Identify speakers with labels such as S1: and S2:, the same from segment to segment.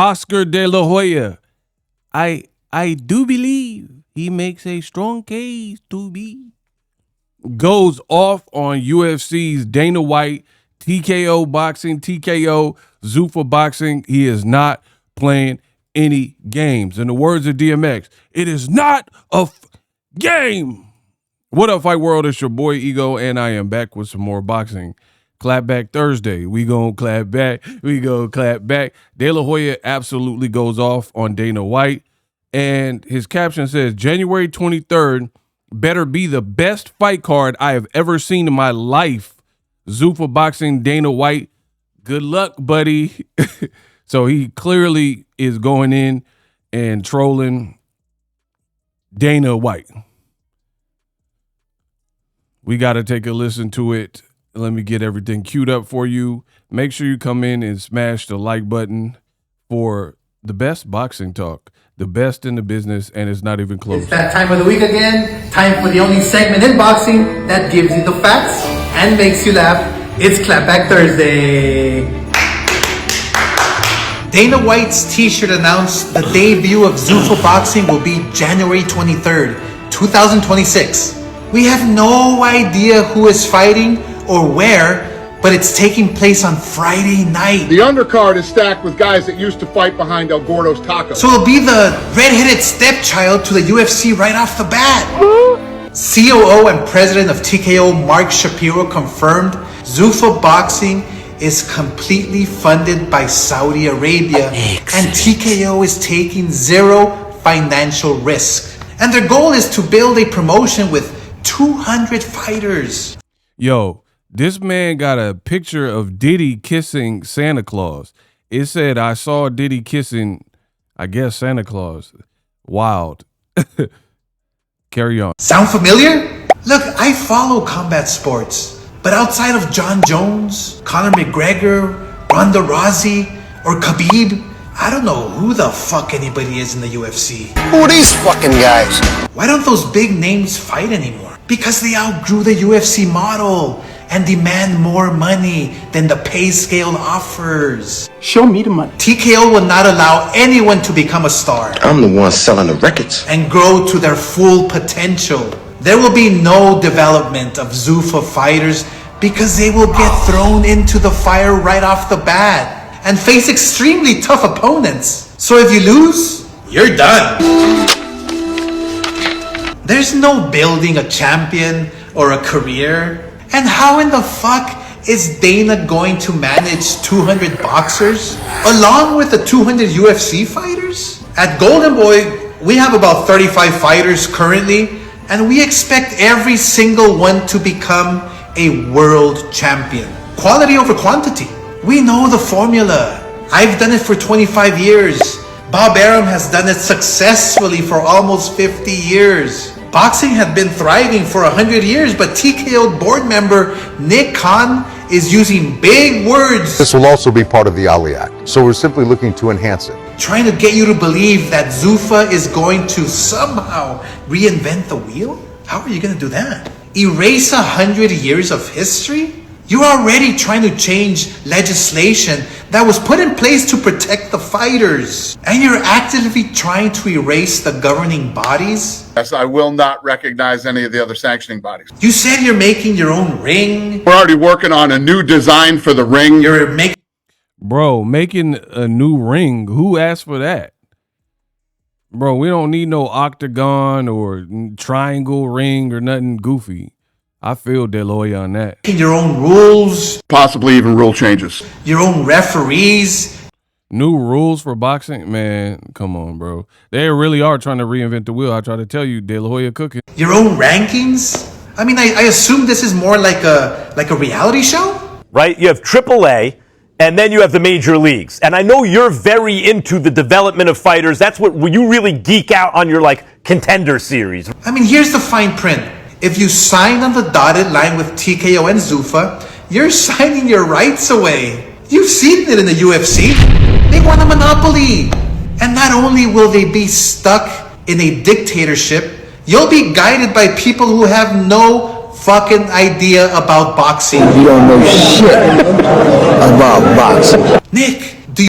S1: Oscar De La Hoya. I do believe he makes a strong case to be. Goes off on UFC's Dana White, TKO Boxing, TKO, Zuffa Boxing. He is not playing any games. In the words of DMX, it is not a game. What up, Fight World? It's your boy Ego, and I am back with some more boxing. Clap back Thursday. We gonna clap back. We gonna clap back. De La Hoya absolutely goes off on Dana White, and his caption says, January 23rd better be the best fight card I have ever seen in my life. Zuffa Boxing, Dana White. Good luck, buddy. So he clearly is going in and trolling Dana White. We got to take a listen to it. Let me get everything queued up for you. Make sure you come in and smash the like button for the best boxing talk, the best in the business, and it's not even close.
S2: It's that time of the week again. Time for the only segment in boxing that gives you the facts and makes you laugh. It's Clapback Thursday. Dana White's t-shirt announced the debut of Zuffa Boxing will be January 23rd, 2026. We have no idea who is fighting or where, but it's taking place on Friday night.
S3: The undercard is stacked with guys that used to fight behind El Gordo's Tacos.
S2: So it'll be the redheaded stepchild to the UFC right off the bat. COO and president of TKO, Mark Shapiro, confirmed Zuffa Boxing is completely funded by Saudi Arabia, and TKO is taking zero financial risk. And their goal is to build a promotion with 200 fighters.
S1: Yo, this man got a picture of Diddy kissing Santa Claus. It said, I saw Diddy kissing, I guess, Santa Claus. Wild. Carry on.
S2: Sound familiar? Look, I follow combat sports, but outside of John Jones, Conor McGregor, Ronda Rousey, or Khabib, I don't know who the fuck anybody is in the UFC.
S4: Who are these fucking guys?
S2: Why don't those big names fight anymore? Because they outgrew the UFC model and demand more money than the pay scale offers.
S5: Show me the money.
S2: TKO will not allow anyone to become a star
S4: I'm the one selling the records.
S2: and grow to their full potential. There will be no development of Zuffa fighters because they will get thrown into the fire right off the bat and face extremely tough opponents. So if you lose, you're done. There's no building a champion or a career. And how in the fuck is Dana going to manage 200 boxers along with the 200 UFC fighters? At Golden Boy, we have about 35 fighters currently, and we expect every single one to become a world champion. Quality over quantity. We know the formula. I've done it for 25 years. Bob Arum has done it successfully for almost 50 years. Boxing had been thriving for 100 years, but TKO board member Nick Khan is using big words.
S6: This will also be part of the Ali Act, so we're simply looking to enhance it.
S2: Trying to get you to believe that Zuffa is going to somehow reinvent the wheel? How are you going to do that? Erase 100 years of history? You're already trying to change legislation that was put in place to protect the fighters. And you're actively trying to erase the governing bodies?
S3: Yes, I will not recognize any of the other sanctioning bodies.
S2: You said you're making your own ring.
S3: We're already working on a new design for the ring.
S2: You're making
S1: Bro, making a new ring. Who asked for that? Bro, we don't need no octagon or triangle ring or nothing goofy. I feel De La Hoya on that.
S2: your own rules,
S3: Possibly even rule changes.
S2: your own referees.
S1: New rules for boxing? Man, come on, bro. They really are trying to reinvent the wheel. I try to tell you, De La Hoya cooking.
S2: Your own rankings? I mean, I assume this is more like a reality show?
S7: Right? You have AAA, and then you have the major leagues. And I know you're very into the development of fighters. That's what you really geek out on your, like, contender series.
S2: I mean, here's the fine print. If you sign on the dotted line with TKO and Zuffa, you're signing your rights away. You've seen it in the UFC. They want a monopoly. And not only will they be stuck in a dictatorship, you'll be guided by people who have no fucking idea about boxing.
S4: You don't know shit about boxing.
S2: Nick, do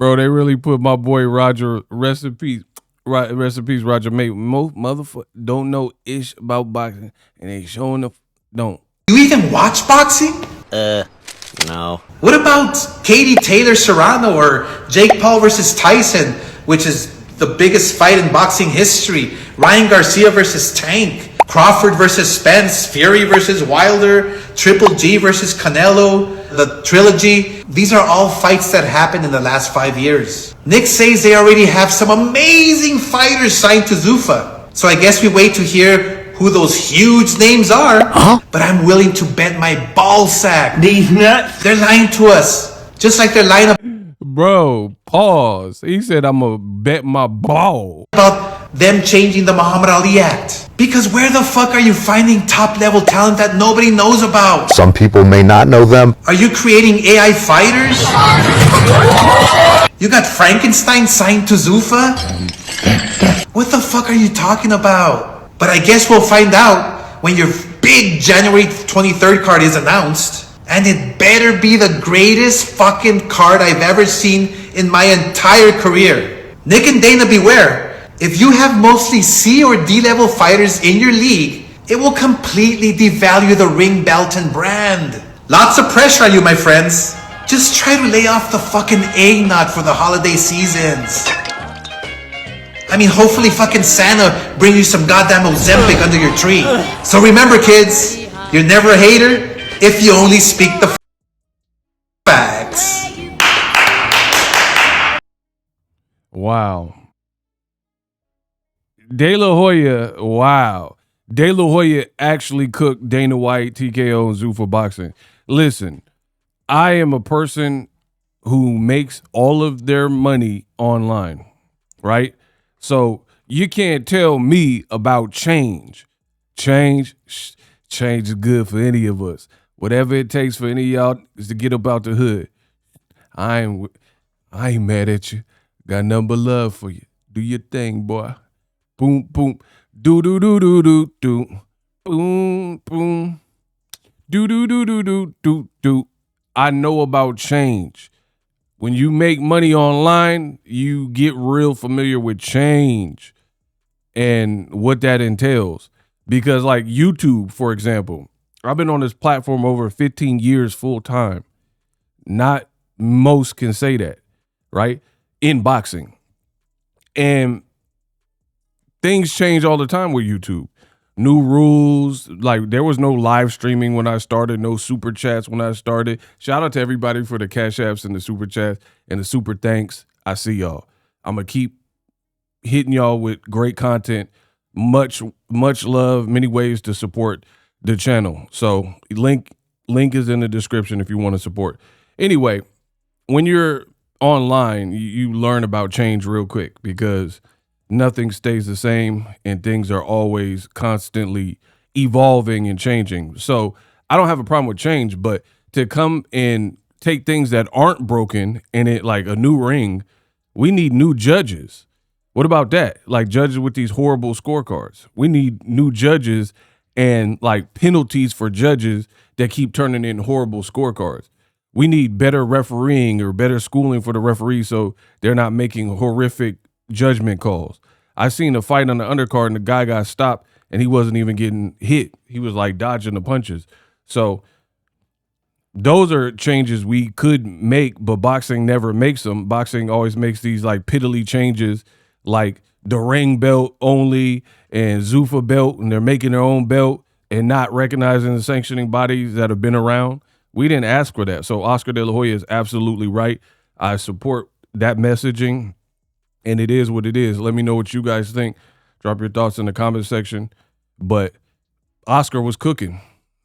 S1: Bro, they really put my boy Roger, rest in peace, Roger, mate. Most motherfuckers don't know ish about boxing, and they showing the don't.
S2: You even watch boxing?
S5: No.
S2: What about Katie Taylor Serrano or Jake Paul versus Tyson, which is the biggest fight in boxing history? Ryan Garcia versus Tank, Crawford versus Spence, Fury versus Wilder, Triple G versus Canelo, the trilogy. These are all fights that happened in the last 5 years. Nick says they already have some amazing fighters signed to Zuffa. So I guess we wait to hear who those huge names are. But I'm willing to bet my ball sack.
S5: These nuts.
S2: They're lying to us. Just like they're lying
S1: Bro, pause. He said I'm gonna bet my ball.
S2: about them changing the Muhammad Ali Act. Because where the fuck are you finding top level talent that nobody knows about?
S6: Some people may not know them.
S2: Are you creating AI fighters? You got Frankenstein signed to Zuffa? What the fuck are you talking about? But I guess we'll find out when your big January 23rd card is announced. And it better be the greatest fucking card I've ever seen in my entire career. Nick and Dana, beware. If you have mostly C or D level fighters in your league, it will completely devalue the ring belt and brand. Lots of pressure on you, my friends. Just try to lay off the fucking eggnog for the holiday seasons. I mean, hopefully fucking Santa bring you some goddamn Ozempic under your tree. So remember, kids, you're never a hater if you only speak the facts.
S1: Wow. De La Hoya, wow. De La Hoya actually cooked Dana White, TKO, and Zuffa Boxing. Listen, I am a person who makes all of their money online, right? So you can't tell me about change. Change is good for any of us. Whatever it takes for any of y'all is to get up out the hood. I ain't mad at you. Got nothing but love for you. Do your thing, boy. Boom, boom. Do, do, do, do, do, do. Boom, boom. Do, do, do, do, do, do, do. I know about change. When you make money online, you get real familiar with change and what that entails. Because like YouTube, for example, I've been on this platform over 15 years full time. Not most can say that, right? In boxing. And things change all the time with YouTube. New rules, like there was no live streaming when I started, no super chats when I started. Shout out to everybody for the cash apps and the super chats and the super thanks. I see y'all. I'm going to keep hitting y'all with great content. Much love, many ways to support the channel. So link is in the description if you want to support. Anyway, when you're online, you learn about change real quick because nothing stays the same and things are always constantly evolving and changing. So I don't have a problem with change, but to come and take things that aren't broken and it like a new ring, we need new judges. What about that? Like judges with these horrible scorecards. We need new judges and like penalties for judges that keep turning in horrible scorecards. We need better refereeing or better schooling for the referees so they're not making horrific judgment calls. I seen a fight on the undercard and the guy got stopped and he wasn't even getting hit. He was like dodging the punches. So those are changes we could make, but boxing never makes them. Boxing always makes these like piddly changes like the ring belt only and Zuffa belt, and they're making their own belt and not recognizing the sanctioning bodies that have been around. We didn't ask for that. So Oscar De La Hoya is absolutely right. I support that messaging. And it is what it is. Let me know what you guys think. Drop your thoughts in the comment section. But Oscar was cooking.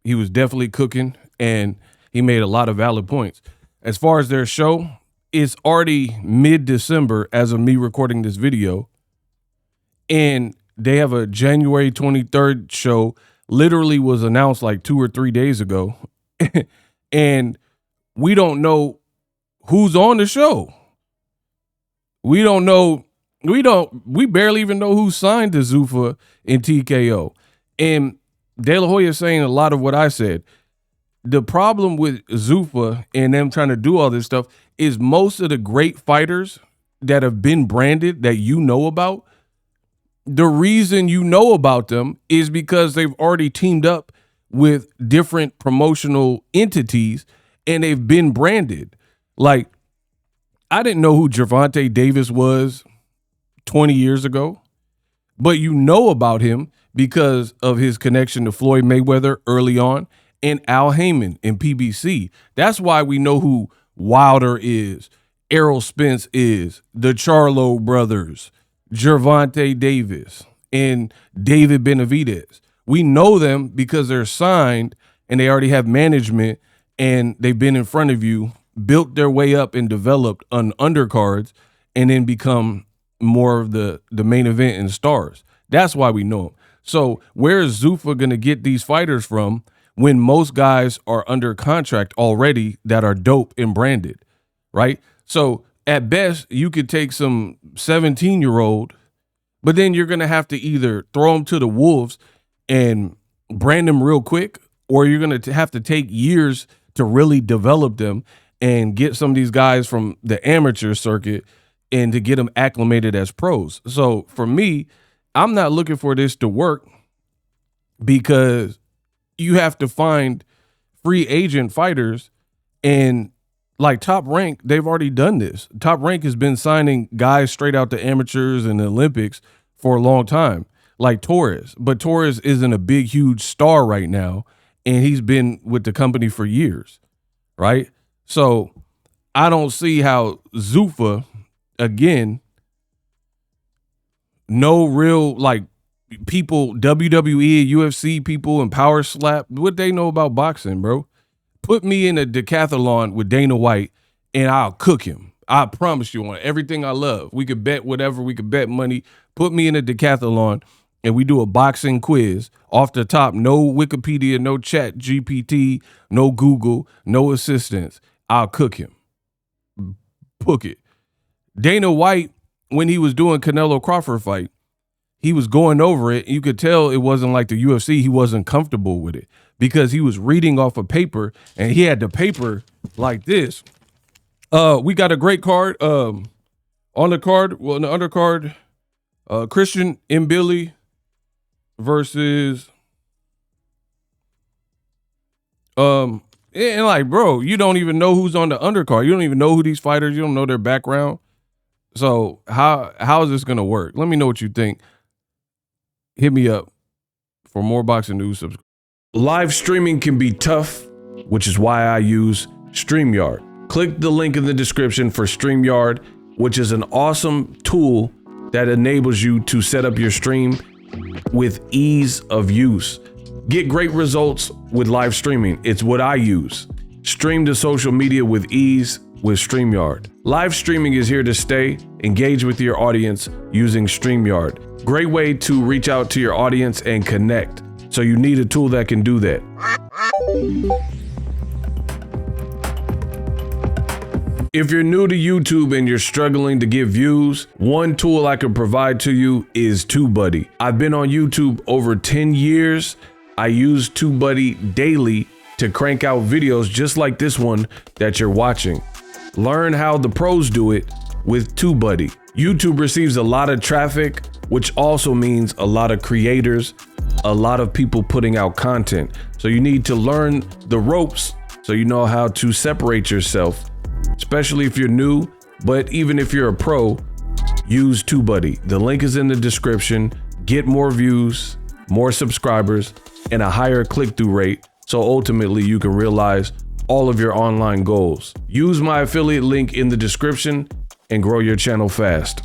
S1: He was definitely cooking, and he made a lot of valid points. As far as their show, it's already mid-December as of me recording this video. And they have a January 23rd show. Literally was announced like 2 or 3 days ago. And we don't know who's on the show. We don't know. We barely even know who signed to Zuffa and TKO. And De La Hoya is saying a lot of what I said. the problem with Zuffa and them trying to do all this stuff is most of the great fighters that have been branded that you know about, the reason you know about them is because they've already teamed up with different promotional entities and they've been branded. Like, I didn't know who Gervonta Davis was 20 years ago, but you know about him because of his connection to Floyd Mayweather early on and Al Heyman in PBC. That's why we know who Wilder is, Errol Spence is, the Charlo brothers, Gervonta Davis, and David Benavidez. We know them because they're signed and they already have management and they've been in front of you, built their way up and developed on undercards and then become more of the main event and stars. That's why we know them. So where is Zuffa going to get these fighters from when most guys are under contract already that are dope and branded, right? So at best, you could take some 17-year-old, but then you're going to have to either throw them to the wolves and brand them real quick, or you're going to have to take years to really develop them and get some of these guys from the amateur circuit and to get them acclimated as pros. So for me, I'm not looking for this to work because you have to find free agent fighters, and like Top Rank, they've already done this. Top Rank has been signing guys straight out to amateurs and the Olympics for a long time, like Torres. But Torres isn't a big, huge star right now, and he's been with the company for years, right? So I don't see how Zuffa, again, no real, like, people, WWE, UFC people, and Power Slap, what they know about boxing, bro? Put me in a decathlon with Dana White, and I'll cook him. I promise you on everything I love. We could bet whatever. We could bet money. Put me in a decathlon, and we do a boxing quiz off the top. No Wikipedia, no Chat GPT, no Google, no assistance. I'll cook him. Book it. Dana White, when he was doing Canelo Crawford fight, he was going over it. You could tell it wasn't like the UFC. He wasn't comfortable with it because he was reading off a paper, and he had the paper like this. We got a great card. On the card, well, in the undercard, Christian Mbili versus and like, bro, you don't even know who's on the undercard. You don't even know who these fighters. You don't know their background. So how is this gonna work? Let me know what you think. Hit me up for more boxing news. Live streaming can be tough, which is why I use StreamYard. Click the link in the description for StreamYard, which is an awesome tool that enables you to set up your stream with ease of use. Get great results with live streaming. It's what I use. Stream to social media with ease with StreamYard. Live streaming is here to stay. Engage with your audience using StreamYard. Great way to reach out to your audience and connect. So you need a tool that can do that. If you're new to YouTube and you're struggling to get views, one tool I can provide to you is TubeBuddy. I've been on YouTube over 10 years. I use TubeBuddy daily to crank out videos just like this one that you're watching. Learn how the pros do it with TubeBuddy. YouTube receives a lot of traffic, which also means a lot of creators, a lot of people putting out content. So you need to learn the ropes so you know how to separate yourself, especially if you're new, but even if you're a pro, use TubeBuddy. The link is in the description. Get more views, more subscribers, and a higher click-through rate, so ultimately you can realize all of your online goals. Use my affiliate link in the description and grow your channel fast.